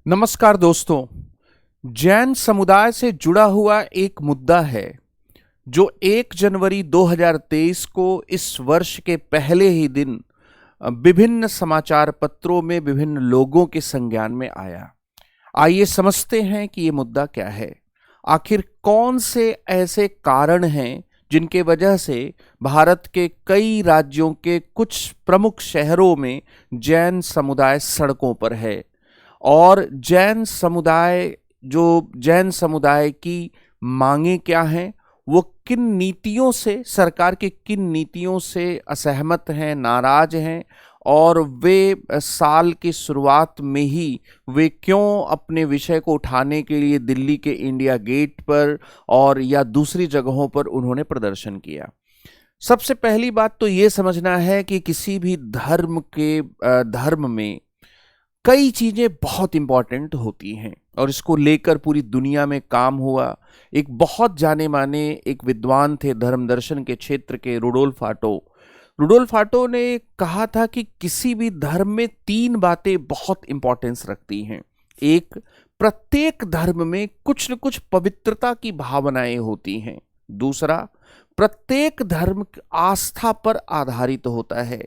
नमस्कार दोस्तों। जैन समुदाय से जुड़ा हुआ एक मुद्दा है जो 1 जनवरी 2023 को इस वर्ष के पहले ही दिन विभिन्न समाचार पत्रों में विभिन्न लोगों के संज्ञान में आया। आइए समझते हैं कि ये मुद्दा क्या है। आखिर कौन से ऐसे कारण हैं जिनके वजह से भारत के कई राज्यों के कुछ प्रमुख शहरों में जैन समुदाय सड़कों पर है और जैन समुदाय की मांगे क्या हैं, वो किन नीतियों से, सरकार के किन नीतियों से असहमत हैं, नाराज हैं और वे साल की शुरुआत में ही वे क्यों अपने विषय को उठाने के लिए दिल्ली के इंडिया गेट पर और या दूसरी जगहों पर उन्होंने प्रदर्शन किया। सबसे पहली बात तो ये समझना है कि किसी भी धर्म में कई चीजें बहुत इंपॉर्टेंट होती हैं और इसको लेकर पूरी दुनिया में काम हुआ। एक बहुत जाने माने एक विद्वान थे धर्म दर्शन के क्षेत्र के, रुडोल्फ आटो ने कहा था कि किसी भी धर्म में 3 बातें बहुत इंपॉर्टेंस रखती हैं। एक, प्रत्येक धर्म में कुछ न कुछ पवित्रता की भावनाएं होती हैं। दूसरा, प्रत्येक धर्म आस्था पर आधारित होता है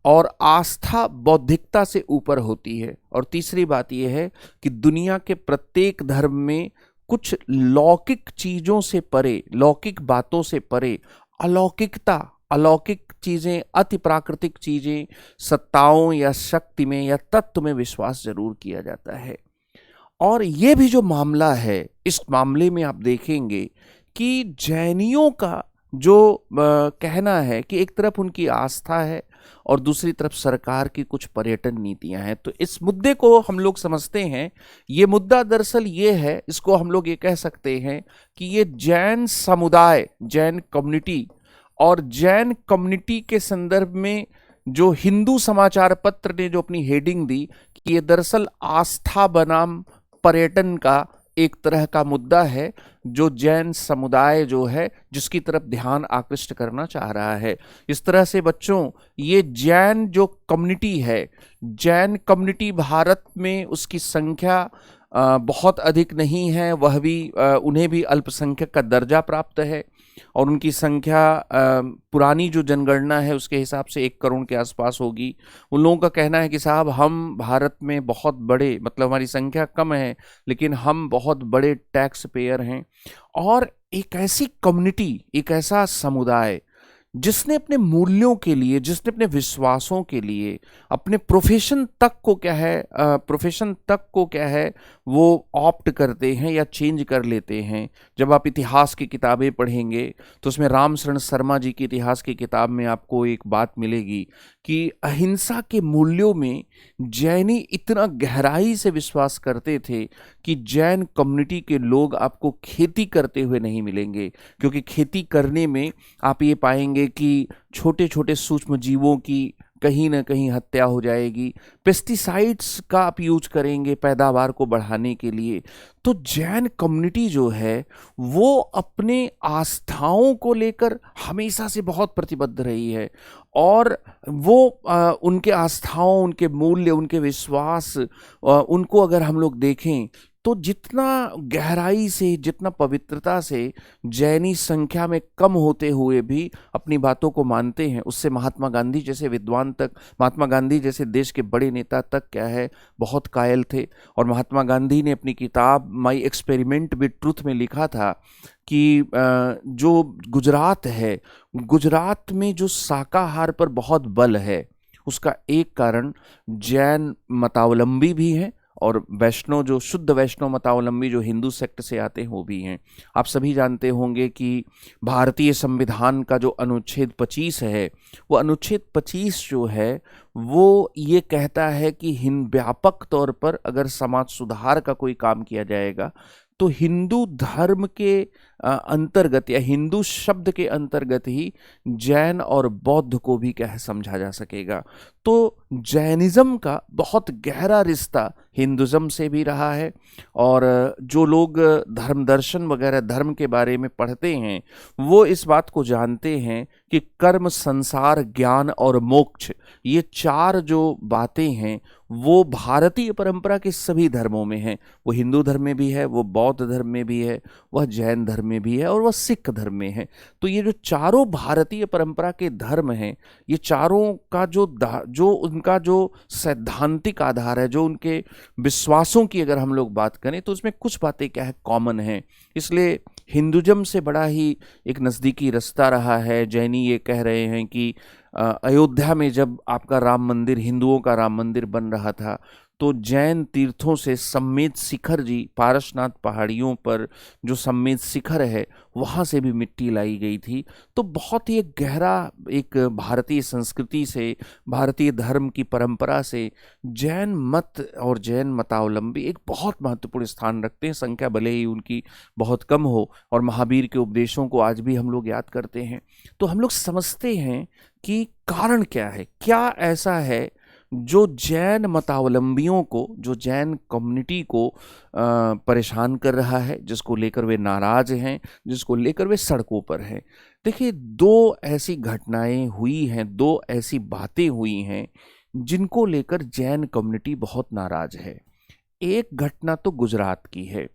और आस्था बौद्धिकता से ऊपर होती है। और तीसरी बात यह है कि दुनिया के प्रत्येक धर्म में कुछ लौकिक चीजों से परे, लौकिक बातों से परे अलौकिकता, अलौकिक चीजें, अति प्राकृतिक चीजें, सत्ताओं या शक्ति में या तत्व में विश्वास जरूर किया जाता है। और ये भी जो मामला है, इस मामले में आप देखेंगे कि जैनियों का जो कहना है कि एक तरफ उनकी आस्था है और दूसरी तरफ सरकार की कुछ पर्यटन नीतियां हैं। तो इस मुद्दे को हम लोग समझते हैं। ये मुद्दा दरअसल ये है, इसको हम लोग ये कह सकते हैं कि ये जैन समुदाय, जैन कम्युनिटी और जैन कम्युनिटी के संदर्भ में जो हिंदू समाचार पत्र ने जो अपनी हेडिंग दी कि ये दरअसल आस्था बनाम पर्यटन का एक तरह का मुद्दा है जो जैन समुदाय जो है जिसकी तरफ ध्यान आकृष्ट करना चाह रहा है। इस तरह से बच्चों, ये जैन जो कम्युनिटी है, जैन कम्युनिटी भारत में उसकी संख्या बहुत अधिक नहीं है, वह भी उन्हें भी अल्पसंख्यक का दर्जा प्राप्त है और उनकी संख्या पुरानी जो जनगणना है उसके हिसाब से 1 करोड़ के आसपास होगी। उन लोगों का कहना है कि साहब, हम भारत में बहुत बड़े, मतलब हमारी संख्या कम है लेकिन हम बहुत बड़े टैक्स पेयर हैं। और एक ऐसी कम्युनिटी, एक ऐसा समुदाय जिसने अपने मूल्यों के लिए, जिसने अपने विश्वासों के लिए, अपने प्रोफेशन तक को क्या है वो ऑप्ट करते हैं या चेंज कर लेते हैं। जब आप इतिहास की किताबें पढ़ेंगे तो उसमें राम शरण शर्मा जी की इतिहास की किताब में आपको एक बात मिलेगी कि अहिंसा के मूल्यों में जैनी इतना गहराई से विश्वास करते थे कि जैन कम्युनिटी के लोग आपको खेती करते हुए नहीं मिलेंगे, क्योंकि खेती करने में आप ये पाएंगे कि छोटे छोटे सूक्ष्म जीवों की कहीं ना कहीं हत्या हो जाएगी, पेस्टिसाइड्स का आप यूज करेंगे पैदावार को बढ़ाने के लिए। तो जैन कम्युनिटी जो है वो अपने आस्थाओं को लेकर हमेशा से बहुत प्रतिबद्ध रही है और वो उनके आस्थाओं, उनके मूल्य, उनके विश्वास, उनको अगर हम लोग देखें तो जितना गहराई से, जितना पवित्रता से जैनी संख्या में कम होते हुए भी अपनी बातों को मानते हैं, उससे महात्मा गांधी जैसे विद्वान तक, महात्मा गांधी जैसे देश के बड़े नेता तक क्या है बहुत कायल थे। और महात्मा गांधी ने अपनी किताब माई एक्सपेरिमेंट विद ट्रूथ में लिखा था कि जो गुजरात है, गुजरात में जो शाकाहार पर बहुत बल है उसका एक कारण जैन मतावलंबी भी हैं और वैष्णव, जो शुद्ध वैष्णव मतावलंबी जो हिंदू सेक्ट से आते हैं वो भी हैं। आप सभी जानते होंगे कि भारतीय संविधान का जो अनुच्छेद 25 है, वो अनुच्छेद 25 जो है वो ये कहता है कि व्यापक तौर पर अगर समाज सुधार का कोई काम किया जाएगा तो हिंदू धर्म के अंतर्गत या हिंदू शब्द के अंतर्गत ही जैन और बौद्ध को भी क्या है समझा जा सकेगा। तो जैनिज्म का बहुत गहरा रिश्ता हिंदुज्म से भी रहा है और जो लोग धर्म दर्शन वगैरह धर्म के बारे में पढ़ते हैं वो इस बात को जानते हैं कि कर्म, संसार, ज्ञान और मोक्ष, ये चार जो बातें हैं वो भारतीय परंपरा के सभी धर्मों में हैं। वो हिंदू धर्म में भी है, वो बौद्ध धर्म में भी है, वह जैन धर्म में भी है और वह सिख धर्म में है। तो ये जो चारों भारतीय परंपरा के धर्म हैं, ये चारों का जो उनका जो सैद्धांतिक आधार है, जो उनके विश्वासों की अगर हम लोग बात करें तो उसमें कुछ बातें क्या है, कॉमन है। इसलिए हिंदुज़म से बड़ा ही एक नज़दीकी रास्ता रहा है। जैनी ये कह रहे हैं कि अयोध्या में जब आपका राम मंदिर, हिंदुओं का राम मंदिर बन रहा था, तो जैन तीर्थों से सम्मेद शिखर जी, पारसनाथ पहाड़ियों पर जो सम्मेद शिखर है, वहाँ से भी मिट्टी लाई गई थी। तो बहुत ही एक गहरा, एक भारतीय संस्कृति से, भारतीय धर्म की परंपरा से जैन मत और जैन मतावलंबी एक बहुत महत्वपूर्ण स्थान रखते हैं। संख्या भले ही उनकी बहुत कम हो और महावीर के उपदेशों को आज भी हम लोग याद करते हैं। तो हम लोग समझते हैं कि कारण क्या है, क्या ऐसा है जो जैन मतावलंबियों को, जो जैन कम्युनिटी को परेशान कर रहा है, जिसको लेकर वे नाराज हैं, जिसको लेकर वे सड़कों पर हैं। देखिए, दो ऐसी घटनाएं हुई हैं, दो ऐसी बातें हुई हैं जिनको लेकर जैन कम्युनिटी बहुत नाराज है। एक घटना तो गुजरात की है।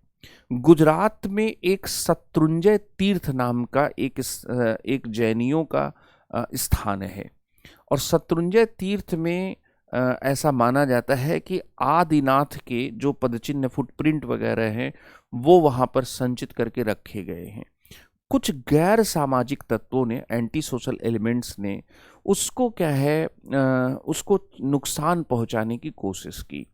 गुजरात में एक शत्रुंजय तीर्थ नाम का एक जैनियों का स्थान है और शत्रुंजय तीर्थ में ऐसा माना जाता है कि आदिनाथ के जो पदचिन्ह, फुटप्रिंट वगैरह हैं, वो वहाँ पर संचित करके रखे गए हैं। कुछ गैर सामाजिक तत्वों ने, एंटी सोशल एलिमेंट्स ने उसको क्या है, उसको नुकसान पहुँचाने की कोशिश की।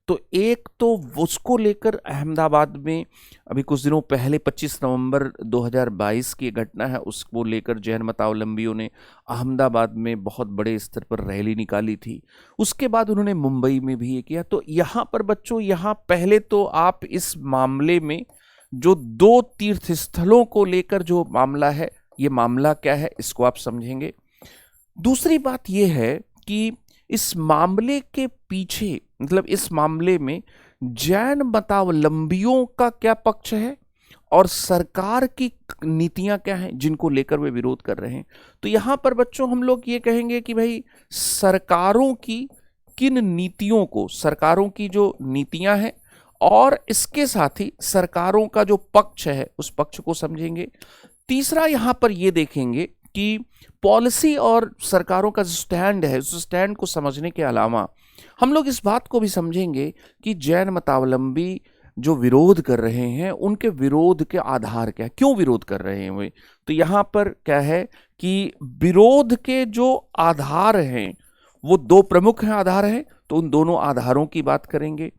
तो एक तो उसको लेकर अहमदाबाद में अभी कुछ दिनों पहले 25 नवंबर 2022 की घटना है, उसको लेकर जैन मतावलंबियों ने अहमदाबाद में बहुत बड़े स्तर पर रैली निकाली थी। उसके बाद उन्होंने मुंबई में भी ये किया। तो यहाँ पर बच्चों, यहाँ पहले तो आप इस मामले में जो दो तीर्थ स्थलों को लेकर जो मामला है, ये मामला क्या है इसको आप समझेंगे। दूसरी बात ये है कि इस मामले के पीछे, मतलब इस मामले में जैन मतावलंबियों का क्या पक्ष है और सरकार की नीतियां क्या हैं जिनको लेकर वे विरोध कर रहे हैं। तो यहां पर बच्चों हम लोग ये कहेंगे कि भाई सरकारों की किन नीतियों को, सरकारों की जो नीतियां हैं और इसके साथ ही सरकारों का जो पक्ष है उस पक्ष को समझेंगे। तीसरा यहां पर ये देखेंगे कि पॉलिसी और सरकारों का जो स्टैंड है, उस स्टैंड को समझने के अलावा हम लोग इस बात को भी समझेंगे कि जैन मतावलंबी जो विरोध कर रहे हैं उनके विरोध के आधार क्या है, क्यों विरोध कर रहे हैं वे। तो यहाँ पर क्या है कि विरोध के जो आधार हैं वो दो प्रमुख हैं, आधार हैं, तो उन दोनों आधारों की बात करेंगे।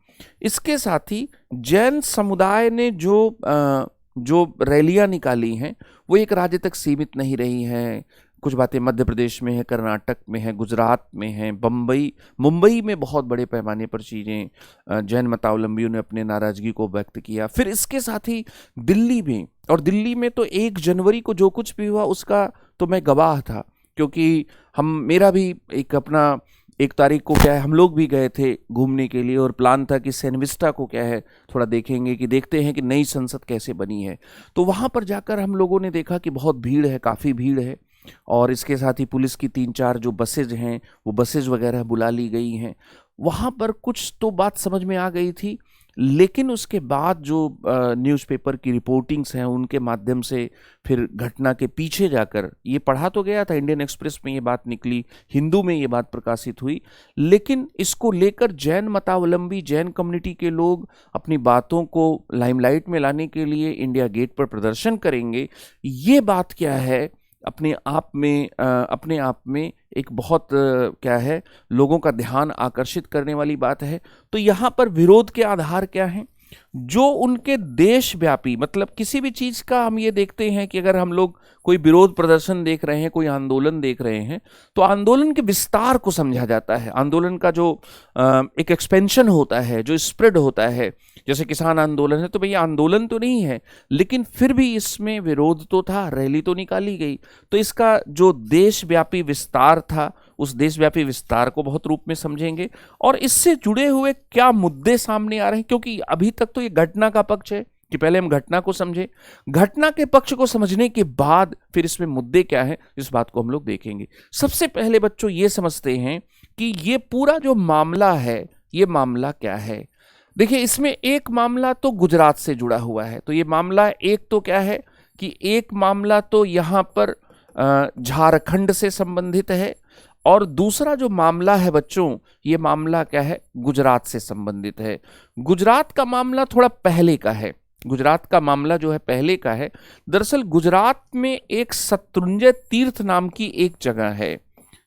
इसके साथ ही जैन समुदाय ने जो रैलियां निकाली हैं वो एक राज्य तक सीमित नहीं रही हैं। कुछ बातें मध्य प्रदेश में है, कर्नाटक में है, गुजरात में है, मुंबई में बहुत बड़े पैमाने पर चीज़ें जैन मतावलंबियों ने अपने नाराजगी को व्यक्त किया। फिर इसके साथ ही दिल्ली में, और दिल्ली में तो 1 जनवरी को जो कुछ भी हुआ उसका तो मैं गवाह था, क्योंकि मेरा भी एक अपना 1 तारीख को क्या है, हम लोग भी गए थे घूमने के लिए और प्लान था कि सेनविस्टा को क्या है थोड़ा देखेंगे, कि देखते हैं कि नई संसद कैसे बनी है। तो वहाँ पर जाकर हम लोगों ने देखा कि बहुत भीड़ है, काफ़ी भीड़ है, और इसके साथ ही पुलिस की 3-4 जो बसेज हैं वो बसेज वगैरह बुला ली गई हैं। वहाँ पर कुछ तो बात समझ में आ गई थी, लेकिन उसके बाद जो न्यूज़पेपर की रिपोर्टिंग्स हैं उनके माध्यम से फिर घटना के पीछे जाकर ये पढ़ा तो गया था, इंडियन एक्सप्रेस में ये बात निकली, हिंदू में ये बात प्रकाशित हुई, लेकिन इसको लेकर जैन मतावलंबी, जैन कम्युनिटी के लोग अपनी बातों को लाइमलाइट में लाने के लिए इंडिया गेट पर प्रदर्शन करेंगे। ये बात क्या है, अपने आप में एक बहुत क्या है, लोगों का ध्यान आकर्षित करने वाली बात है। तो यहाँ पर विरोध के आधार क्या हैं, जो उनके देशव्यापी, मतलब किसी भी चीज़ का हम ये देखते हैं कि अगर हम लोग कोई विरोध प्रदर्शन देख रहे हैं, कोई आंदोलन देख रहे हैं, तो आंदोलन के विस्तार को समझा जाता है, आंदोलन का जो एक एक्सपेंशन होता है, जो स्प्रेड होता है। जैसे किसान आंदोलन है तो भैया आंदोलन तो नहीं है, लेकिन फिर भी इसमें विरोध तो था, रैली तो निकाली गई। तो इसका जो देशव्यापी विस्तार था, उस देशव्यापी विस्तार को बहुत रूप में समझेंगे और इससे जुड़े हुए क्या मुद्दे सामने आ रहे हैं, क्योंकि अभी तक तो ये घटना का पक्ष है, कि पहले हम घटना को समझें, घटना के पक्ष को समझने के बाद फिर इसमें मुद्दे क्या हैं इस बात को हम लोग देखेंगे। सबसे पहले बच्चों ये समझते हैं कि ये पूरा जो मामला है ये मामला क्या है। देखिए, इसमें एक मामला तो गुजरात से जुड़ा हुआ है, तो ये मामला एक तो क्या है कि एक मामला तो यहाँ पर झारखंड से संबंधित है, और दूसरा जो मामला है बच्चों, ये मामला क्या है, गुजरात से संबंधित है। गुजरात का मामला थोड़ा पहले का है, गुजरात का मामला जो है पहले का है। दरअसल गुजरात में एक शत्रुंजय तीर्थ नाम की एक जगह है,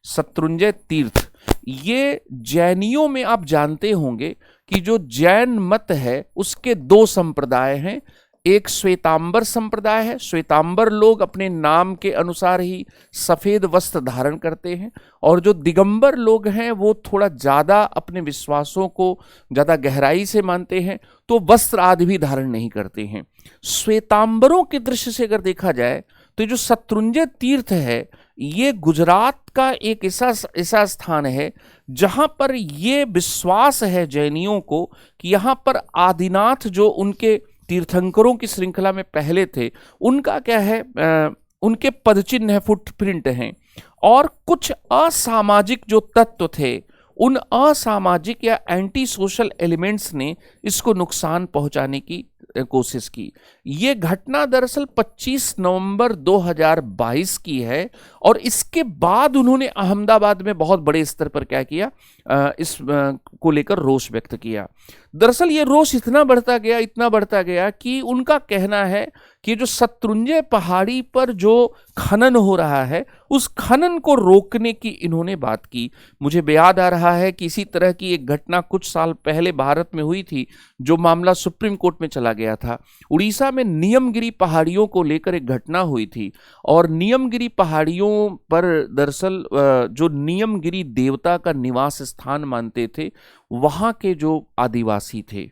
शत्रुंजय तीर्थ। ये जैनियों में आप जानते होंगे कि जो जैन मत है उसके दो संप्रदाय हैं। एक श्वेतांबर संप्रदाय है, श्वेतांबर लोग अपने नाम के अनुसार ही सफेद वस्त्र धारण करते हैं, और जो दिगंबर लोग हैं वो थोड़ा ज्यादा अपने विश्वासों को ज्यादा गहराई से मानते हैं, तो वस्त्र आदि भी धारण नहीं करते हैं। श्वेतांबरों के दृश्य से अगर देखा जाए तो जो शत्रुंजय तीर्थ है ये गुजरात का एक ऐसा स्थान है जहां पर ये विश्वास है जैनियों को कि यहां पर आदिनाथ जो उनके तीर्थंकरों की श्रृंखला में पहले थे, उनका क्या है, उनके पदचिन्ह है, फुटप्रिंट हैं, और कुछ असामाजिक जो तत्व थे उन असामाजिक या एंटी सोशल एलिमेंट्स ने इसको नुकसान पहुंचाने की कोशिश की। ये घटना दरअसल 25 नवंबर 2022 की है, और इसके बाद उन्होंने अहमदाबाद में बहुत बड़े स्तर पर क्या किया, इस को लेकर रोष व्यक्त किया। दरअसल ये रोष इतना बढ़ता गया कि उनका कहना है कि जो शत्रुंजय पहाड़ी पर जो खनन हो रहा है उस खनन को रोकने की इन्होंने बात की। मुझे याद आ रहा है कि इसी तरह की एक घटना कुछ साल पहले भारत में हुई थी, जो मामला सुप्रीम कोर्ट में चला गया था। उड़ीसा में नियमगिरी पहाड़ियों को लेकर एक घटना हुई थी, और नियमगिरी पहाड़ियों पर दरअसल जो नियमगिरी देवता का निवास स्थान मानते थे वहां के जो आदिवासी थे,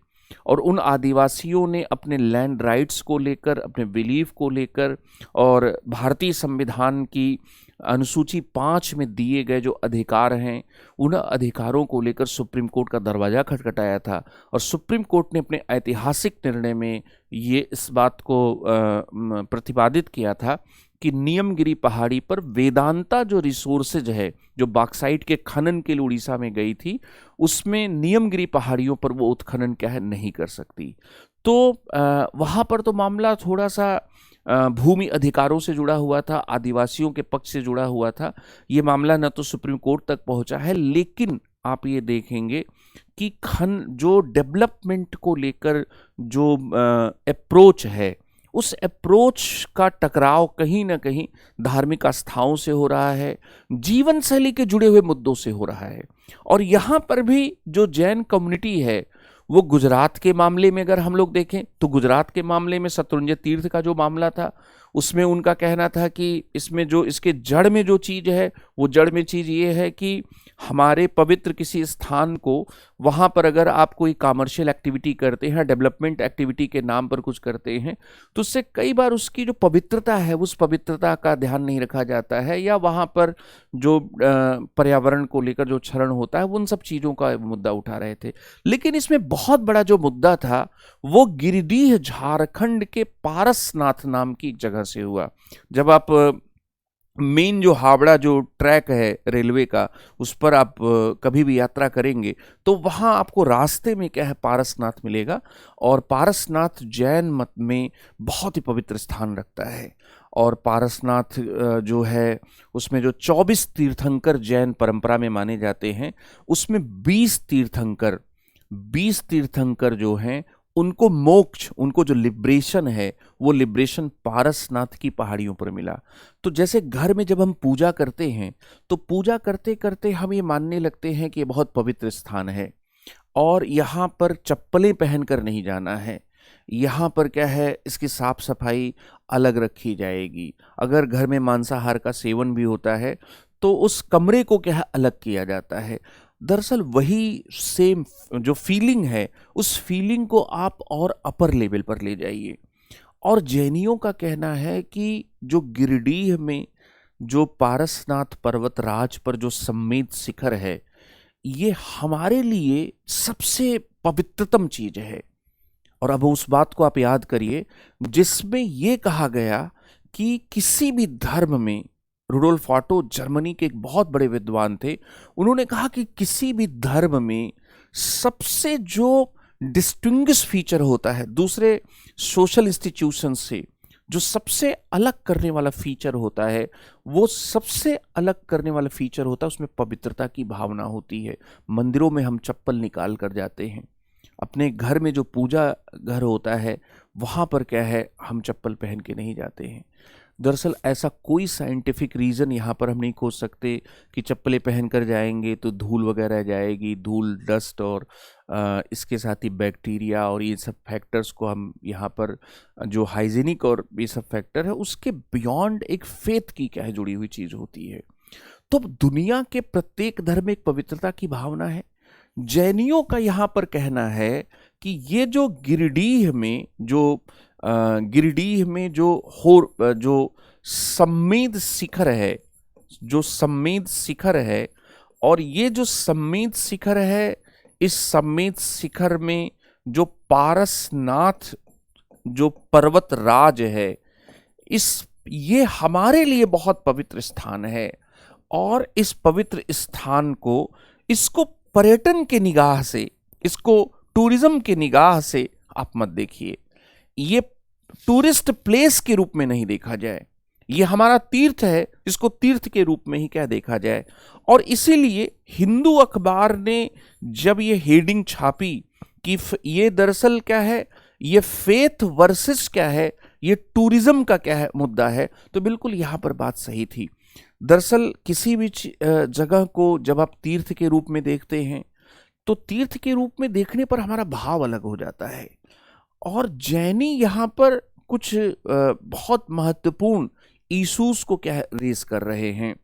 और उन आदिवासियों ने अपने लैंड राइट्स को लेकर, अपने बिलीफ को लेकर, और भारतीय संविधान की अनुसूची 5 में दिए गए जो अधिकार हैं उन अधिकारों को लेकर सुप्रीम कोर्ट का दरवाजा खटखटाया था। और सुप्रीम कोर्ट ने अपने ऐतिहासिक निर्णय में ये इस बात को प्रतिपादित किया था कि नियमगिरी पहाड़ी पर वेदांता जो रिसोर्सेज है, जो बॉक्साइट के खनन के लिए उड़ीसा में गई थी, उसमें नियमगिरी पहाड़ियों पर वो उत्खनन क्या है नहीं कर सकती। तो वहाँ पर तो मामला थोड़ा सा भूमि अधिकारों से जुड़ा हुआ था, आदिवासियों के पक्ष से जुड़ा हुआ था। ये मामला न तो सुप्रीम कोर्ट तक पहुंचा है, लेकिन आप ये देखेंगे कि जो डेवलपमेंट को लेकर जो अप्रोच है, उस अप्रोच का टकराव कहीं ना कहीं धार्मिक आस्थाओं से हो रहा है, जीवन शैली के जुड़े हुए मुद्दों से हो रहा है। और यहाँ पर भी जो जैन कम्युनिटी है वो गुजरात के मामले में अगर हम लोग देखें तो गुजरात के मामले में शत्रुंजय तीर्थ का जो मामला था उसमें उनका कहना था कि इसमें जो इसके जड़ में जो चीज़ है वो जड़ में चीज़ ये है कि हमारे पवित्र किसी स्थान को वहाँ पर अगर आप कोई कमर्शियल एक्टिविटी करते हैं, डेवलपमेंट एक्टिविटी के नाम पर कुछ करते हैं, तो उससे कई बार उसकी जो पवित्रता है उस पवित्रता का ध्यान नहीं रखा जाता है, या वहाँ पर जो पर्यावरण को लेकर जो क्षरण होता है उन सब चीज़ों का मुद्दा उठा रहे थे। लेकिन इसमें बहुत बड़ा जो मुद्दा था वो गिरिडीह झारखंड के पारसनाथ नाम की एक जगह से हुआ। जब आप मेन जो हावड़ा जो ट्रैक है रेलवे का, उस पर आप कभी भी यात्रा करेंगे तो वहाँ आपको रास्ते में क्या है, पारसनाथ मिलेगा। और पारसनाथ जैन मत में बहुत ही पवित्र स्थान रखता है। और पारसनाथ जो है उसमें जो 24 तीर्थंकर जैन परंपरा में माने जाते हैं, उसमें 20 तीर्थंकर जो हैं उनको मोक्ष, उनको जो लिबरेशन है वो लिबरेशन पारसनाथ की पहाड़ियों पर मिला। तो जैसे घर में जब हम पूजा करते हैं तो पूजा करते करते हम ये मानने लगते हैं कि ये बहुत पवित्र स्थान है और यहाँ पर चप्पलें पहनकर नहीं जाना है, यहाँ पर क्या है इसकी साफ सफाई अलग रखी जाएगी। अगर घर में मांसाहार का सेवन भी होता है तो उस कमरे को क्या है अलग किया जाता है। दरअसल वही सेम जो फीलिंग है उस फीलिंग को आप और अपर लेवल पर ले जाइए। और जैनियों का कहना है कि जो गिरिडीह में जो पारसनाथ पर्वतराज पर जो सम्मेद शिखर है, ये हमारे लिए सबसे पवित्रतम चीज है। और अब उस बात को आप याद करिए जिसमें ये कहा गया कि किसी भी धर्म में, रुडोल्फ ऑटो जर्मनी के एक बहुत बड़े विद्वान थे, उन्होंने कहा कि किसी भी धर्म में सबसे जो डिस्टिंग्विश फीचर होता है दूसरे सोशल इंस्टीट्यूशन से, जो सबसे अलग करने वाला फीचर होता है, वो सबसे अलग करने वाला फीचर होता है, उसमें पवित्रता की भावना होती है। मंदिरों में हम चप्पल निकाल कर जाते हैं, अपने घर में जो पूजा घर होता है वहाँ पर क्या है, हम चप्पल पहन के नहीं जाते हैं। दरअसल ऐसा कोई साइंटिफिक रीज़न यहाँ पर हम नहीं खोज सकते कि चप्पलें पहन कर जाएंगे तो धूल वगैरह जाएगी, धूल, डस्ट और इसके साथ ही बैक्टीरिया और ये सब फैक्टर्स को हम यहाँ पर जो हाइजीनिक और ये सब फैक्टर है उसके बियॉन्ड एक फेथ की क्या है जुड़ी हुई चीज़ होती है। तो दुनिया के प्रत्येक धर्म में एक पवित्रता की भावना है। जैनियों का यहाँ पर कहना है कि ये जो गिरिडीह में जो सम्मेद शिखर है, जो सम्मेद शिखर है, और ये जो सम्मेद शिखर है, इस सम्मेद शिखर में जो पारसनाथ जो पर्वत राज है, ये हमारे लिए बहुत पवित्र स्थान है। और इस पवित्र स्थान को, इसको पर्यटन के निगाह से, इसको टूरिज्म के निगाह से आप मत देखिए, ये टूरिस्ट प्लेस के रूप में नहीं देखा जाए, ये हमारा तीर्थ है, इसको तीर्थ के रूप में ही क्या देखा जाए। और इसीलिए हिंदू अखबार ने जब ये हेडिंग छापी कि ये दरअसल क्या है, ये फेथ वर्सेस क्या है, ये टूरिज्म का क्या है मुद्दा है, तो बिल्कुल यहाँ पर बात सही थी। दरअसल किसी भी जगह को जब आप तीर्थ के रूप में देखते हैं तो तीर्थ के रूप में देखने पर हमारा भाव अलग हो जाता है। और जैनी यहाँ पर कुछ बहुत महत्वपूर्ण इश्यूज को क्या रेस कर रहे हैं।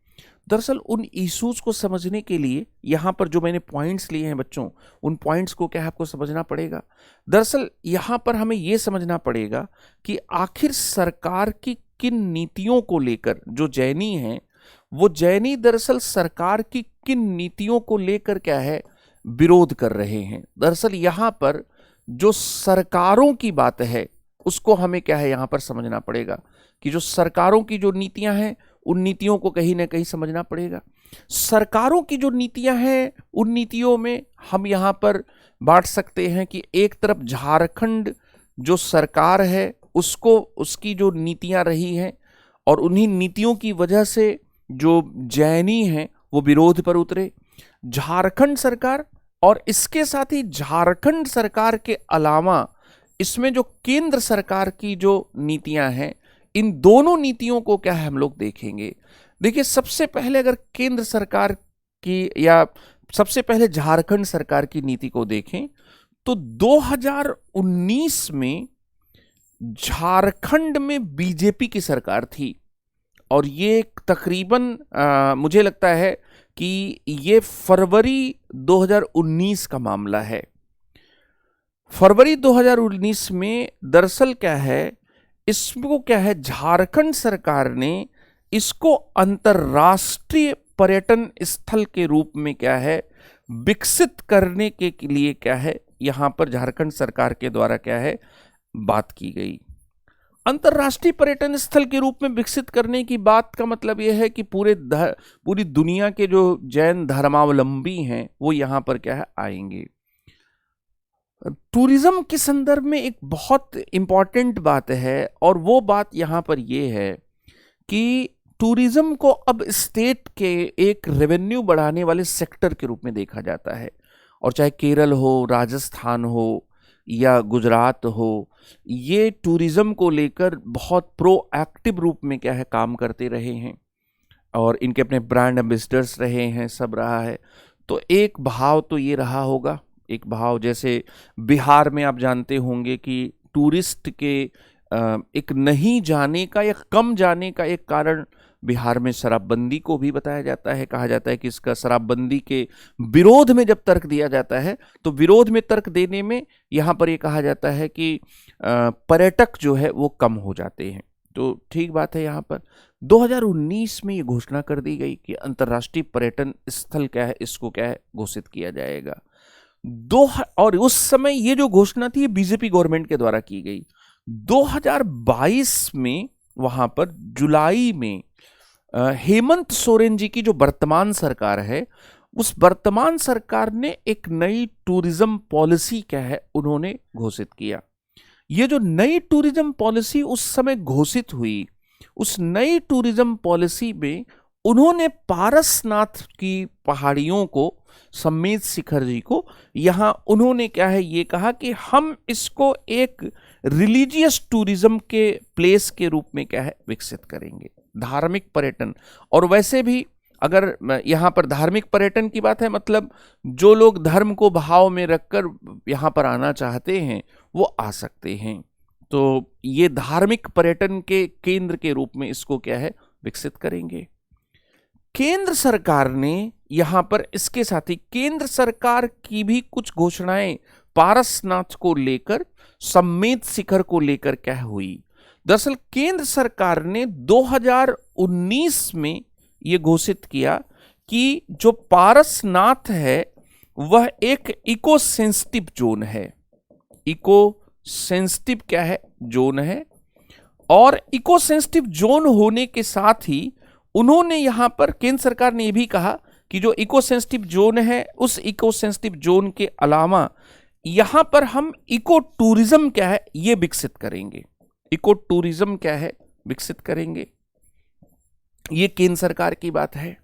दरअसल उन इश्यूज को समझने के लिए यहाँ पर जो मैंने पॉइंट्स लिए हैं बच्चों, उन पॉइंट्स को क्या आपको समझना पड़ेगा। दरअसल यहाँ पर हमें ये समझना पड़ेगा कि आखिर सरकार की किन नीतियों को लेकर जो जैनी हैं, वो जैनी दरअसल सरकार की किन नीतियों को लेकर क्या है विरोध कर रहे हैं। दरअसल यहाँ पर जो सरकारों की बात है उसको हमें क्या है यहाँ पर समझना पड़ेगा कि जो सरकारों की जो नीतियां हैं उन नीतियों को कहीं ना कहीं समझना पड़ेगा। सरकारों की जो नीतियां हैं उन नीतियों में हम यहाँ पर बांट सकते हैं कि एक तरफ झारखंड जो सरकार है उसको, उसकी जो नीतियां रही हैं और उन्हीं नीतियों की वजह से जो जैनी हैं वो विरोध पर उतरे। झारखंड सरकार और इसके साथ ही झारखंड सरकार के अलावा इसमें जो केंद्र सरकार की जो नीतियां हैं, इन दोनों नीतियों को क्या है हम लोग देखेंगे। देखिए, सबसे पहले अगर केंद्र सरकार की या सबसे पहले झारखंड सरकार की नीति को देखें तो 2019 में झारखंड में बीजेपी की सरकार थी और ये तकरीबन मुझे लगता है कि ये फरवरी 2019 का मामला है। फरवरी 2019 में दरअसल क्या है, इसको क्या है झारखंड सरकार ने इसको अंतर्राष्ट्रीय पर्यटन स्थल के रूप में क्या है विकसित करने के लिए क्या है यहां पर झारखंड सरकार के द्वारा क्या है बात की गई। अंतर्राष्ट्रीय पर्यटन स्थल के रूप में विकसित करने की बात का मतलब यह है कि पूरी दुनिया के जो जैन धर्मावलंबी हैं वो यहां पर क्या है आएंगे। टूरिज्म के संदर्भ में एक बहुत इंपॉर्टेंट बात है और वो बात यहां पर यह है कि टूरिज्म को अब स्टेट के एक रेवेन्यू बढ़ाने वाले सेक्टर के रूप में देखा जाता है। और चाहे केरल हो, राजस्थान हो या गुजरात हो, ये टूरिज्म को लेकर बहुत प्रोएक्टिव रूप में क्या है काम करते रहे हैं और इनके अपने ब्रांड एम्बेसडर्स रहे हैं, सब रहा है। तो एक भाव तो ये रहा होगा, एक भाव जैसे बिहार में आप जानते होंगे कि टूरिस्ट के एक नहीं जाने का या कम जाने का एक कारण बिहार में शराबबंदी को भी बताया जाता है। कहा जाता है कि इसका शराबबंदी के विरोध में जब तर्क दिया जाता है तो विरोध में तर्क देने में यहाँ पर ये कहा जाता है कि पर्यटक जो है वो कम हो जाते हैं। तो ठीक बात है, यहाँ पर 2019 में ये घोषणा कर दी गई कि अंतर्राष्ट्रीय पर्यटन स्थल क्या है इसको क्या है घोषित किया जाएगा। और उस समय ये जो घोषणा थी ये बीजेपी गवर्नमेंट के द्वारा की गई। 2022 में वहां पर जुलाई में हेमंत सोरेन जी की जो वर्तमान सरकार है, उस वर्तमान सरकार ने एक नई टूरिज्म पॉलिसी क्या है उन्होंने घोषित किया। ये जो नई टूरिज्म पॉलिसी उस समय घोषित हुई, उस नई टूरिज्म पॉलिसी में उन्होंने पारसनाथ की पहाड़ियों को, सम्मेत शिखर जी को, यहां उन्होंने क्या है ये कहा कि हम इसको एक रिलीजियस टूरिज्म के प्लेस के रूप में क्या है विकसित करेंगे, धार्मिक पर्यटन। और वैसे भी अगर यहाँ पर धार्मिक पर्यटन की बात है, मतलब जो लोग धर्म को भाव में रखकर यहाँ पर आना चाहते हैं वो आ सकते हैं। तो ये धार्मिक पर्यटन के केंद्र के रूप में इसको क्या है विकसित करेंगे। केंद्र सरकार ने यहां पर इसके साथ ही केंद्र सरकार की भी कुछ घोषणाएं पारसनाथ को लेकर, सम्मेत शिखर को लेकर क्या हुई। दरअसल केंद्र सरकार ने 2019 में यह घोषित किया कि जो पारसनाथ है वह एक इको सेंसिटिव जोन है। इको सेंसिटिव क्या है जोन है, और इको सेंसिटिव जोन होने के साथ ही उन्होंने यहां पर केंद्र सरकार ने यह भी कहा कि जो इको सेंसिटिव जोन है उस इको सेंसिटिव जोन के अलावा यहां पर हम इको टूरिज्म क्या है ये विकसित करेंगे। इको टूरिज्म क्या है विकसित करेंगे, ये केंद्र सरकार की बात है।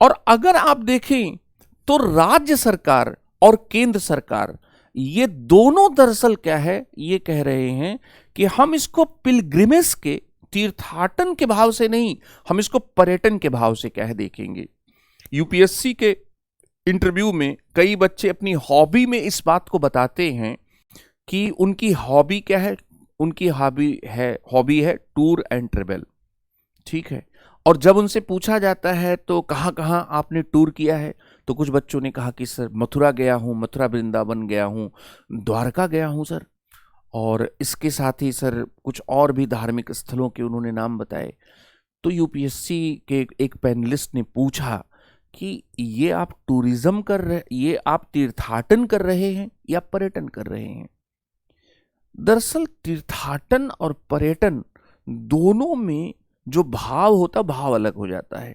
और अगर आप देखें तो राज्य सरकार और केंद्र सरकार ये दोनों दरअसल क्या है ये कह रहे हैं कि हम इसको पिलग्रिमेज के, तीर्थाटन के भाव से नहीं, हम इसको पर्यटन के भाव से क्या है देखेंगे। यूपीएससी के इंटरव्यू में कई बच्चे अपनी हॉबी में इस बात को बताते हैं कि उनकी हॉबी क्या है, उनकी हॉबी है टूर एंड ट्रेवल, ठीक है। और जब उनसे पूछा जाता है तो कहाँ कहाँ आपने टूर किया है, तो कुछ बच्चों ने कहा कि सर मथुरा गया हूँ, मथुरा वृंदावन गया हूँ, द्वारका गया हूँ सर, और इसके साथ ही सर कुछ और भी धार्मिक स्थलों के उन्होंने नाम बताए। तो यूपीएससी के एक पैनलिस्ट ने पूछा कि ये आप टूरिज्म कर रहे, ये आप तीर्थाटन कर रहे हैं या पर्यटन कर रहे हैं। दरअसल तीर्थाटन और पर्यटन दोनों में जो भाव होता भाव अलग हो जाता है।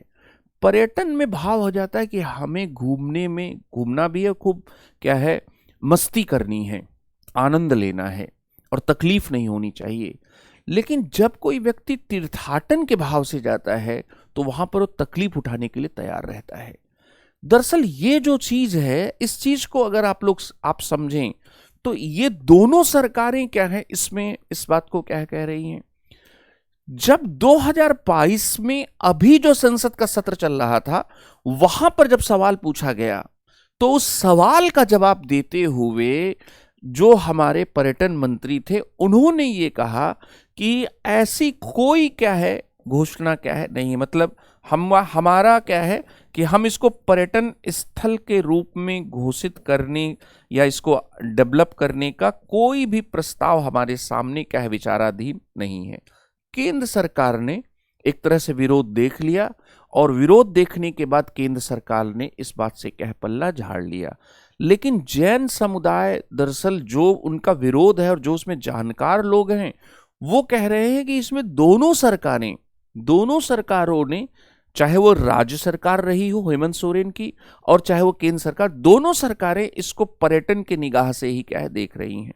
पर्यटन में भाव हो जाता है कि हमें घूमना भी है, खूब क्या है मस्ती करनी है, आनंद लेना है और तकलीफ नहीं होनी चाहिए। लेकिन जब कोई व्यक्ति तीर्थाटन के भाव से जाता है तो वहां पर वो तकलीफ उठाने के लिए तैयार रहता है। दरअसल ये जो चीज है, इस चीज को अगर आप समझें तो ये दोनों सरकारें क्या है इसमें इस बात को क्या कह रही हैं। जब 2022 में अभी जो संसद का सत्र चल रहा था वहां पर जब सवाल पूछा गया तो उस सवाल का जवाब देते हुए जो हमारे पर्यटन मंत्री थे उन्होंने ये कहा कि ऐसी कोई क्या है घोषणा क्या है नहीं, मतलब हमारा क्या है कि हम इसको पर्यटन स्थल के रूप में घोषित करने या इसको डेवलप करने का कोई भी प्रस्ताव हमारे सामने क्या है विचाराधीन नहीं है। केंद्र सरकार ने एक तरह से विरोध देख लिया और विरोध देखने के बाद केंद्र सरकार ने इस बात से क्या पल्ला झाड़ लिया। लेकिन जैन समुदाय दरअसल जो उनका विरोध है और जो उसमें जानकार लोग हैं वो कह रहे हैं कि इसमें दोनों सरकारों ने, चाहे वो राज्य सरकार रही हो हेमंत सोरेन की और चाहे वो केंद्र सरकार, दोनों सरकारें इसको पर्यटन की निगाह से ही क्या है देख रही हैं।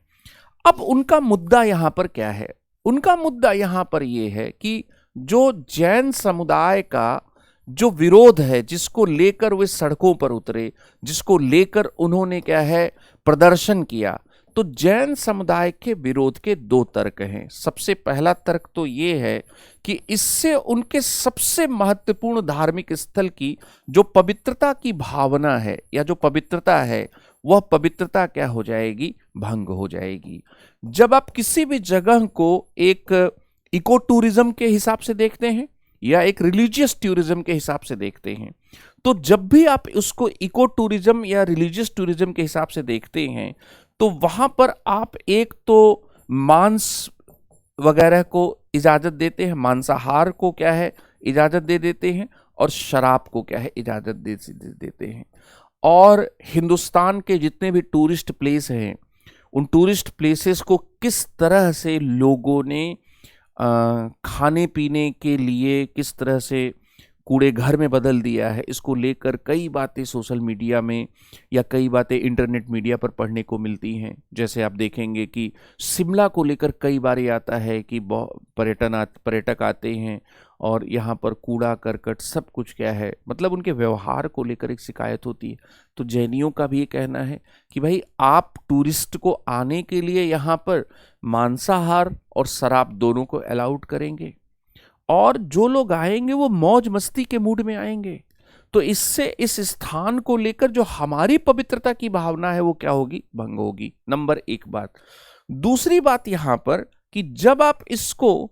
अब उनका मुद्दा यहां पर क्या है, उनका मुद्दा यहां पर यह है कि जो जैन समुदाय का जो विरोध है, जिसको लेकर वे सड़कों पर उतरे, जिसको लेकर उन्होंने क्या है प्रदर्शन किया, तो जैन समुदाय के विरोध के दो तर्क हैं। सबसे पहला तर्क तो ये है कि इससे उनके सबसे महत्वपूर्ण धार्मिक स्थल की जो पवित्रता की भावना है या जो पवित्रता है वह पवित्रता क्या हो जाएगी, भंग हो जाएगी। जब आप किसी भी जगह को एक इको टूरिज्म के हिसाब से देखते हैं या एक रिलीजियस टूरिज्म के हिसाब से देखते हैं, तो जब भी आप उसको इको टूरिज्म या रिलीजियस टूरिज्म के हिसाब से देखते हैं तो वहां पर आप एक तो मांस वगैरह को इजाजत देते हैं, मांसाहार को क्या है इजाजत दे देते हैं और शराब को क्या है इजाजत दे देते हैं। और हिंदुस्तान के जितने भी टूरिस्ट प्लेस हैं उन टूरिस्ट प्लेसेस को किस तरह से लोगों ने खाने पीने के लिए किस तरह से कूड़े घर में बदल दिया है, इसको लेकर कई बातें सोशल मीडिया में या कई बातें इंटरनेट मीडिया पर पढ़ने को मिलती हैं। जैसे आप देखेंगे कि शिमला को लेकर कई बार ये आता है कि पर्यटक आते हैं और यहाँ पर कूड़ा करकट सब कुछ क्या है, मतलब उनके व्यवहार को लेकर एक शिकायत होती है। तो जैनियों का भी ये कहना है कि भाई आप टूरिस्ट को आने के लिए यहाँ पर मांसाहार और शराब दोनों को अलाउड करेंगे और जो लोग आएंगे वो मौज मस्ती के मूड में आएंगे, तो इससे इस स्थान को लेकर जो हमारी पवित्रता की भावना है वो क्या होगी, भंग होगी। नंबर एक बात। दूसरी बात यहां पर कि जब आप इसको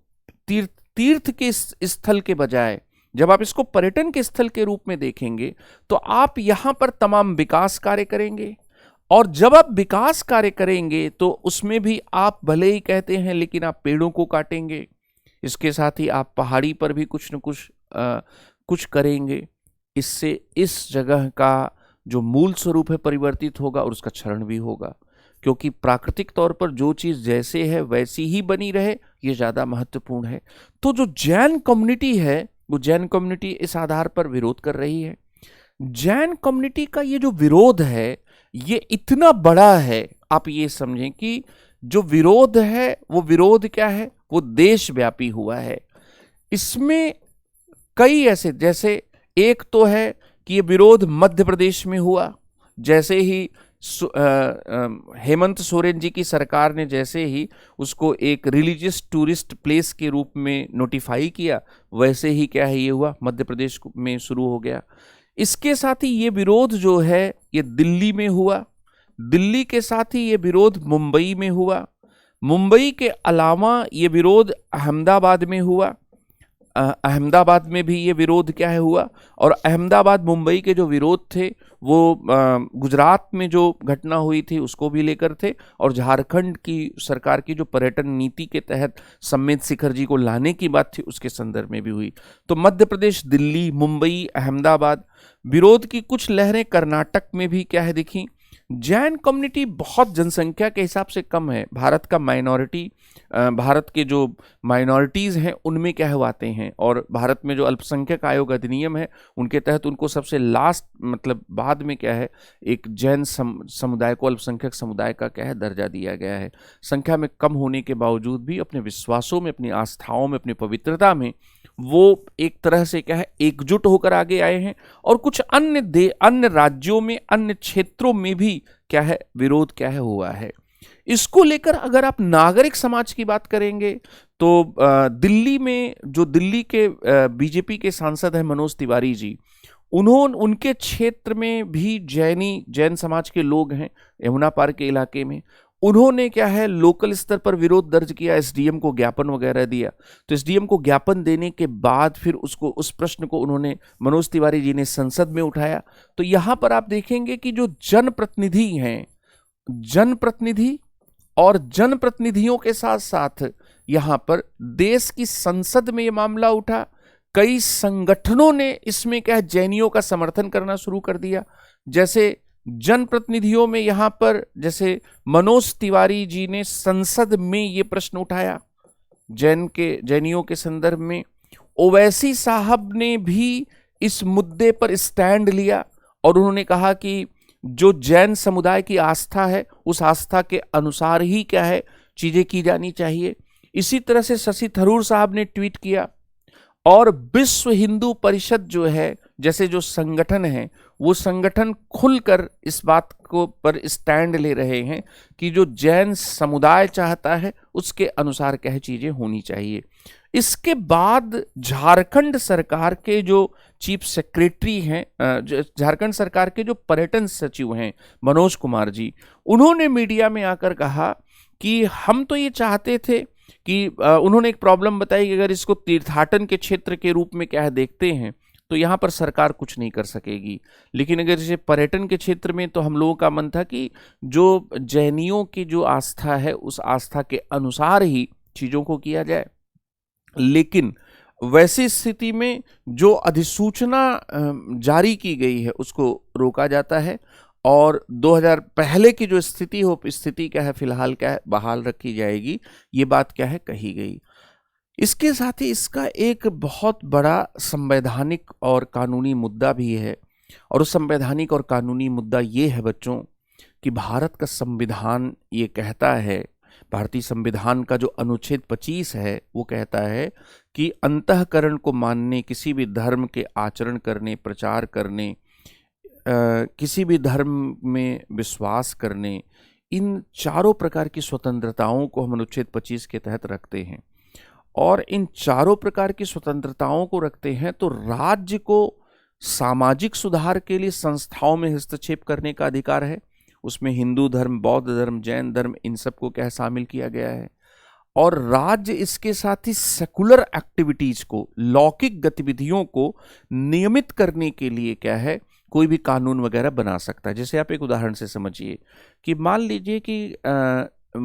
तीर्थ के स्थल के बजाय जब आप इसको पर्यटन के स्थल के रूप में देखेंगे तो आप यहां पर तमाम विकास कार्य करेंगे, और जब आप विकास कार्य करेंगे तो उसमें भी आप भले ही कहते हैं लेकिन आप पेड़ों को काटेंगे, इसके साथ ही आप पहाड़ी पर भी कुछ न कुछ करेंगे। इससे इस जगह का जो मूल स्वरूप है परिवर्तित होगा और उसका क्षरण भी होगा, क्योंकि प्राकृतिक तौर पर जो चीज जैसे है वैसी ही बनी रहे ये ज्यादा महत्वपूर्ण है। तो जो जैन कम्युनिटी है वो जैन कम्युनिटी इस आधार पर विरोध कर रही है। जैन कम्युनिटी का ये जो विरोध है ये इतना बड़ा है, आप ये समझें कि जो विरोध है वो विरोध क्या है, वो देशव्यापी हुआ है। इसमें कई ऐसे, जैसे एक तो है कि ये विरोध मध्य प्रदेश में हुआ, जैसे ही हेमंत सोरेन जी की सरकार ने जैसे ही उसको एक रिलीजियस टूरिस्ट प्लेस के रूप में नोटिफाई किया, वैसे ही क्या है ये हुआ, मध्य प्रदेश में शुरू हो गया। इसके साथ ही ये विरोध जो है ये दिल्ली में हुआ, दिल्ली के साथ ही ये विरोध मुंबई में हुआ, मुंबई के अलावा ये विरोध अहमदाबाद में हुआ, अहमदाबाद में भी ये विरोध क्या है हुआ, और अहमदाबाद मुंबई के जो विरोध थे वो गुजरात में जो घटना हुई थी उसको भी लेकर थे, और झारखंड की सरकार की जो पर्यटन नीति के तहत सम्मेत शिखर जी को लाने की बात थी उसके संदर्भ में भी हुई। तो मध्य प्रदेश, दिल्ली, मुंबई, अहमदाबाद, विरोध की कुछ लहरें कर्नाटक में भी क्या है दिखी। जैन कम्युनिटी बहुत जनसंख्या के हिसाब से कम है, भारत का माइनॉरिटी, भारत के जो माइनॉरिटीज़ हैं उनमें क्या है आते हैं, और भारत में जो अल्पसंख्यक आयोग अधिनियम है उनके तहत उनको सबसे लास्ट मतलब बाद में क्या है एक जैन समुदाय को अल्पसंख्यक समुदाय का क्या है दर्जा दिया गया है। संख्या में कम होने के बावजूद भी अपने विश्वासों में, अपनी आस्थाओं में, अपनी पवित्रता में वो एक तरह से क्या है एकजुट होकर आगे आए हैं, और कुछ अन्य राज्यों में, अन्य क्षेत्रों में भी क्या है विरोध क्या है हुआ है। इसको लेकर अगर आप नागरिक समाज की बात करेंगे तो दिल्ली में जो दिल्ली के बीजेपी के सांसद हैं मनोज तिवारी जी, उनके क्षेत्र में भी जैन समाज के लोग हैं यमुना पार के इलाके में, उन्होंने क्या है लोकल स्तर पर विरोध दर्ज किया, एसडीएम को ज्ञापन वगैरह दिया। तो एसडीएम को ज्ञापन देने के बाद फिर उस प्रश्न को उन्होंने मनोज तिवारी जी ने संसद में उठाया। तो यहां पर आप देखेंगे कि जो जनप्रतिनिधि हैं, जनप्रतिनिधि और जनप्रतिनिधियों के साथ साथ यहां पर देश की संसद में यह मामला उठा, कई संगठनों ने इसमें क्या है जैनियों का समर्थन करना शुरू कर दिया। जैसे जनप्रतिनिधियों में यहां पर जैसे मनोज तिवारी जी ने संसद में ये प्रश्न उठाया जैनियों के संदर्भ में, ओवैसी साहब ने भी इस मुद्दे पर स्टैंड लिया और उन्होंने कहा कि जो जैन समुदाय की आस्था है उस आस्था के अनुसार ही क्या है चीजें की जानी चाहिए। इसी तरह से शशि थरूर साहब ने ट्वीट किया, और विश्व हिंदू परिषद जो है जैसे जो संगठन है वो संगठन खुलकर इस बात को पर स्टैंड ले रहे हैं कि जो जैन समुदाय चाहता है उसके अनुसार क्या चीजें होनी चाहिए। इसके बाद झारखंड सरकार के जो चीफ सेक्रेटरी हैं, झारखंड सरकार के जो पर्यटन सचिव हैं मनोज कुमार जी, उन्होंने मीडिया में आकर कहा कि हम तो ये चाहते थे कि उन्होंने एक प्रॉब्लम बताई कि अगर इसको तीर्थाटन के क्षेत्र के रूप में क्या है देखते हैं तो यहाँ पर सरकार कुछ नहीं कर सकेगी, लेकिन अगर इसे पर्यटन के क्षेत्र में तो हम लोगों का मन था कि जो जैनियों की जो आस्था है उस आस्था के अनुसार ही चीज़ों को किया जाए। लेकिन वैसी स्थिति में जो अधिसूचना जारी की गई है उसको रोका जाता है, और 2000 पहले की जो स्थिति क्या है, फिलहाल क्या है, बहाल रखी जाएगी। ये बात क्या है, कही गई। इसके साथ ही इसका एक बहुत बड़ा संवैधानिक और कानूनी मुद्दा भी है, और उस संवैधानिक और कानूनी मुद्दा ये है बच्चों कि भारत का संविधान ये कहता है, भारतीय संविधान का जो अनुच्छेद 25 है वो कहता है कि अंतःकरण को मानने, किसी भी धर्म के आचरण करने, प्रचार करने, किसी भी धर्म में विश्वास करने, इन चारों प्रकार की स्वतंत्रताओं को हम अनुच्छेद 25 के तहत रखते हैं। और इन चारों प्रकार की स्वतंत्रताओं को रखते हैं तो राज्य को सामाजिक सुधार के लिए संस्थाओं में हस्तक्षेप करने का अधिकार है। उसमें हिंदू धर्म, बौद्ध धर्म, जैन धर्म, इन सबको क्या शामिल किया गया है। और राज्य इसके साथ ही सेकुलर एक्टिविटीज को, लौकिक गतिविधियों को नियमित करने के लिए क्या है, कोई भी कानून वगैरह बना सकता है। जैसे आप एक उदाहरण से समझिए कि मान लीजिए कि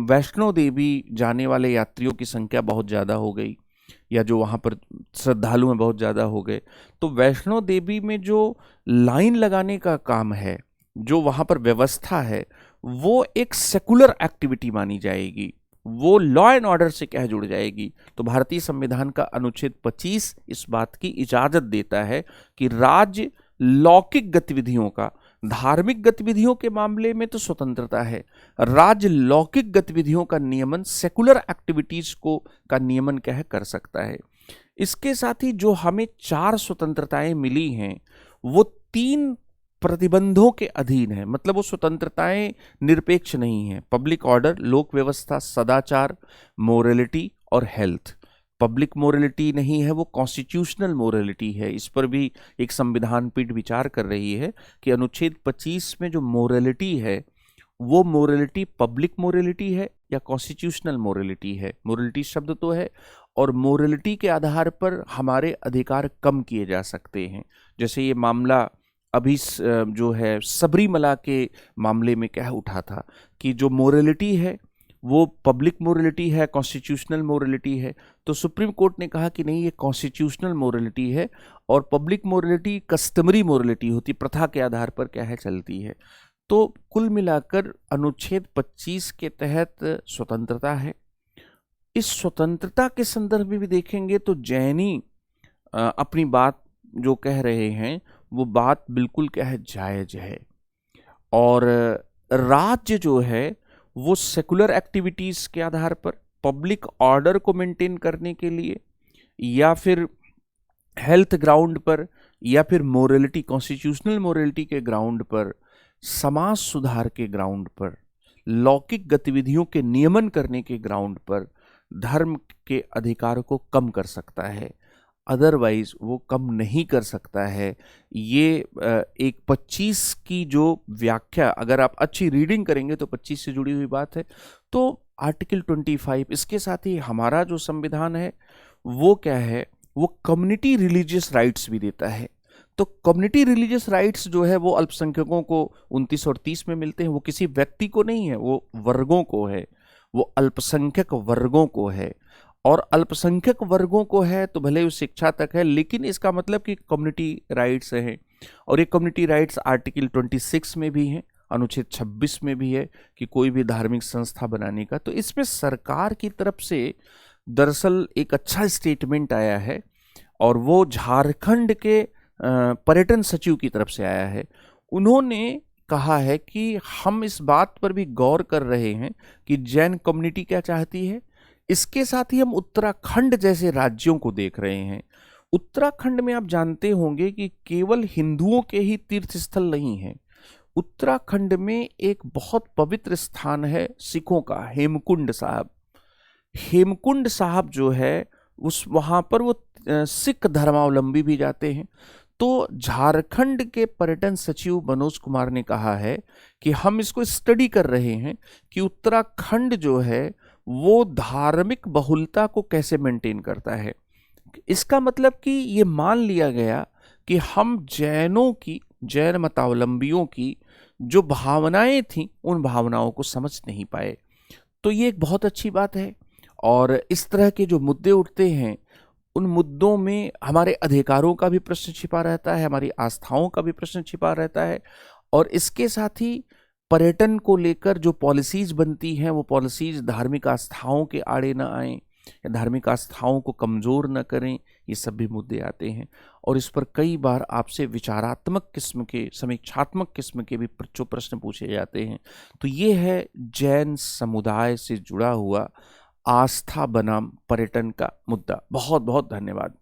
वैष्णो देवी जाने वाले यात्रियों की संख्या बहुत ज़्यादा हो गई, या जो वहाँ पर श्रद्धालु हैं बहुत ज़्यादा हो गए, तो वैष्णो देवी में जो लाइन लगाने का काम है, जो वहाँ पर व्यवस्था है, वो एक सेकुलर एक्टिविटी मानी जाएगी, वो लॉ एंड ऑर्डर से क्या जुड़ जाएगी। तो भारतीय संविधान का अनुच्छेद 25 इस बात की इजाजत देता है कि राज्य लौकिक गतिविधियों का, धार्मिक गतिविधियों के मामले में तो स्वतंत्रता है, राज्य लौकिक गतिविधियों का नियमन, सेकुलर एक्टिविटीज को का नियमन क्या है, कर सकता है। इसके साथ ही जो हमें 4 स्वतंत्रताएं मिली हैं वो 3 प्रतिबंधों के अधीन है। मतलब वो स्वतंत्रताएं निरपेक्ष नहीं है। पब्लिक ऑर्डर, लोक व्यवस्था, सदाचार, मोरलिटी और हेल्थ। पब्लिक मोरलिटी नहीं है, वो कॉन्स्टिट्यूशनल मोरलिटी है। इस पर भी एक संविधान पीठ विचार कर रही है कि अनुच्छेद 25 में जो मोरलिटी है वो मोरलिटी पब्लिक मोरलिटी है या कॉन्स्टिट्यूशनल मोरलिटी है। मोरलिटी शब्द तो है, और मोरलिटी के आधार पर हमारे अधिकार कम किए जा सकते हैं। जैसे ये मामला अभी जो है सबरीमला के मामले में क्या उठा था कि जो मोरलिटी है वो पब्लिक मोरलिटी है, कॉन्स्टिट्यूशनल मोरलिटी है। तो सुप्रीम कोर्ट ने कहा कि नहीं, ये कॉन्स्टिट्यूशनल मोरलिटी है, और पब्लिक मोरलिटी कस्टमरी मोरलिटी होती, प्रथा के आधार पर क्या है, चलती है। तो कुल मिलाकर अनुच्छेद 25 के तहत स्वतंत्रता है। इस स्वतंत्रता के संदर्भ में भी देखेंगे तो जैनी अपनी बात जो कह रहे हैं वो बात बिल्कुल क्या है, जायज है। और राज्य जो है वो सेकुलर एक्टिविटीज के आधार पर, पब्लिक ऑर्डर को मेंटेन करने के लिए, या फिर हेल्थ ग्राउंड पर, या फिर मोरलिटी, कॉन्स्टिट्यूशनल मोरलिटी के ग्राउंड पर, समाज सुधार के ग्राउंड पर, लौकिक गतिविधियों के नियमन करने के ग्राउंड पर धर्म के अधिकार को कम कर सकता है। अदरवाइज वो कम नहीं कर सकता है। ये एक 25 की जो व्याख्या, अगर आप अच्छी रीडिंग करेंगे तो 25 से जुड़ी हुई बात है। तो आर्टिकल 25, इसके साथ ही हमारा जो संविधान है वो क्या है, वो कम्युनिटी रिलीजियस राइट्स भी देता है। तो कम्युनिटी रिलीजियस राइट्स जो है वो अल्पसंख्यकों को 29 और 30 में मिलते हैं। वो किसी व्यक्ति को नहीं है, वो वर्गों को है, वो अल्पसंख्यक वर्गों को है। और अल्पसंख्यक वर्गों को है तो भले ही शिक्षा तक है, लेकिन इसका मतलब कि कम्युनिटी राइट्स हैं। और ये कम्युनिटी राइट्स आर्टिकल 26 में भी हैं, अनुच्छेद 26 में भी है कि कोई भी धार्मिक संस्था बनाने का। तो इसमें सरकार की तरफ से दरअसल एक अच्छा स्टेटमेंट आया है, और वो झारखंड के पर्यटन सचिव की तरफ से आया है। उन्होंने कहा है कि हम इस बात पर भी गौर कर रहे हैं कि जैन कम्युनिटी क्या चाहती है। इसके साथ ही हम उत्तराखंड जैसे राज्यों को देख रहे हैं। उत्तराखंड में आप जानते होंगे कि केवल हिंदुओं के ही तीर्थ स्थल नहीं है। उत्तराखंड में एक बहुत पवित्र स्थान है सिखों का, हेमकुंड साहब। हेमकुंड साहब जो है उस वहाँ पर वो सिख धर्मावलंबी भी जाते हैं। तो झारखंड के पर्यटन सचिव मनोज कुमार ने कहा है कि हम इसको स्टडी कर रहे हैं कि उत्तराखंड जो है वो धार्मिक बहुलता को कैसे मेंटेन करता है। इसका मतलब कि ये मान लिया गया कि हम जैनों की, जैन मतावलंबियों की जो भावनाएं थी उन भावनाओं को समझ नहीं पाए। तो ये एक बहुत अच्छी बात है। और इस तरह के जो मुद्दे उठते हैं उन मुद्दों में हमारे अधिकारों का भी प्रश्न छिपा रहता है, हमारी आस्थाओं का भी प्रश्न छिपा रहता है। और इसके साथ ही पर्यटन को लेकर जो पॉलिसीज बनती हैं वो पॉलिसीज धार्मिक आस्थाओं के आड़े ना आए या धार्मिक आस्थाओं को कमज़ोर न करें, ये सब भी मुद्दे आते हैं। और इस पर कई बार आपसे विचारात्मक किस्म के, समीक्षात्मक किस्म के भी जो प्रश्न पूछे जाते हैं। तो ये है जैन समुदाय से जुड़ा हुआ आस्था बनाम पर्यटन का मुद्दा। बहुत बहुत धन्यवाद।